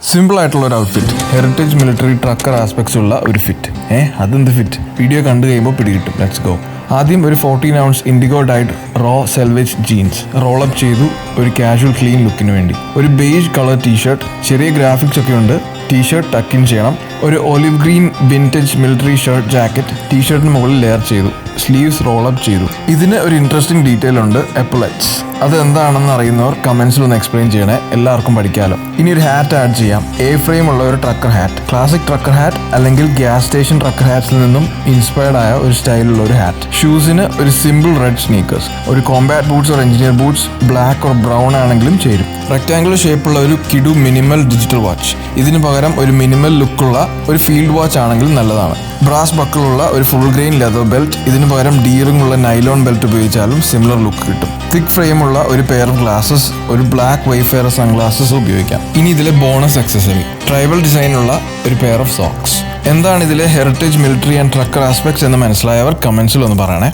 Simple ആയിട്ടുള്ള ഒരു outfit, heritage military Trekker aspects ഉള്ള ഒരു ഫിറ്റ്. അതെന്ത് ഫിറ്റ്? വീഡിയോ കണ്ടു കഴിയുമ്പോൾ പിടികിട്ടും. Let's go. ആദ്യം ഒരു 14 ounce indigo dyed raw selvedge jeans roll up ചെയ്തു ഒരു കാഷ്വൽ ക്ലീൻ ലുക്കിന് വേണ്ടി. ഒരു ബേജ് കളർ ടീഷർട്ട്, ചെറിയ ഗ്രാഫിക്സ് ഒക്കെ ഉണ്ട്. ടീഷർട്ട് ടക്ക് ഇൻ ചെയ്യണം. ഒരു olive green vintage military shirt jacket ടീഷർട്ടിന് മുകളിൽ ലെയർ ചെയ്തു. സ്ലീവ്സ് റോളപ്പ് ചെയ്തു. ഇതിന് ഒരു ഇൻട്രസ്റ്റിംഗ് ഡീറ്റെയിൽ ഉണ്ട്, എപ്പലറ്റ്സ്. അത് എന്താണെന്ന് അറിയുന്നവർ കമന്റ്സിൽ ഒന്ന് എക്സ്പ്ലെയിൻ ചെയ്യണേ, എല്ലാവർക്കും പഠിക്കാമല്ലോ. ഇനി ഒരു ഹാറ്റ് ആഡ് ചെയ്യാം. എ ഫ്രെയിം ഉള്ള ഒരു trucker hat, classic trucker hat അല്ലെങ്കിൽ ഗ്യാസ് സ്റ്റേഷൻ ട്രക്കർ ഹാറ്റ്സിൽ നിന്നും ഇൻസ്പയർഡ് ആയ ഒരു സ്റ്റൈലുള്ള ഒരു ഹാറ്റ്. ഷൂസിന് ഒരു സിമ്പിൾ റെഡ് സ്നീക്കേഴ്സ്. ഒരു combat boots or engineer boots black or brown ആണെങ്കിലും ചേരും. റെക്ടാംഗുലർ ഷേപ്പുള്ള ഒരു കിഡു മിനിമൽ ഡിജിറ്റൽ വാച്ച്. ഇതിന് പകരം ഒരു മിനിമൽ ലുക്കുള്ള ഒരു ഫീൽഡ് വാച്ച് ആണെങ്കിൽ നല്ലതാണ്. ബ്രാസ് ബക്കിളുള്ള ഒരു ഫുൾ ഗ്രെയിൻ ലെതർ ബെൽറ്റ്. ഇതിന് പകരം ഡീറിംഗ് ഉള്ള നൈലോൺ ബെൽറ്റ് ഉപയോഗിച്ചാലും സിമിലർ ലുക്ക് കിട്ടും. തിക് ഫ്രെയിമുള്ള ഒരു പെയർ ഓഫ് ഗ്ലാസസ്, ഒരു ബ്ലാക്ക് വൈഫെയർ സൺഗ്ലാസസ് ഉപയോഗിക്കാം. ഇനി ഇതിലെ ബോണസ് അക്സസറി, ട്രൈബൽ ഡിസൈനുള്ള ഒരു പെയർ ഓഫ് സോക്സ്. എന്താണ് ഇതിലെ heritage military and Trekker aspects എന്ന് മനസ്സിലായവർ കമന്റ്സിൽ ഒന്ന് പറയണേ.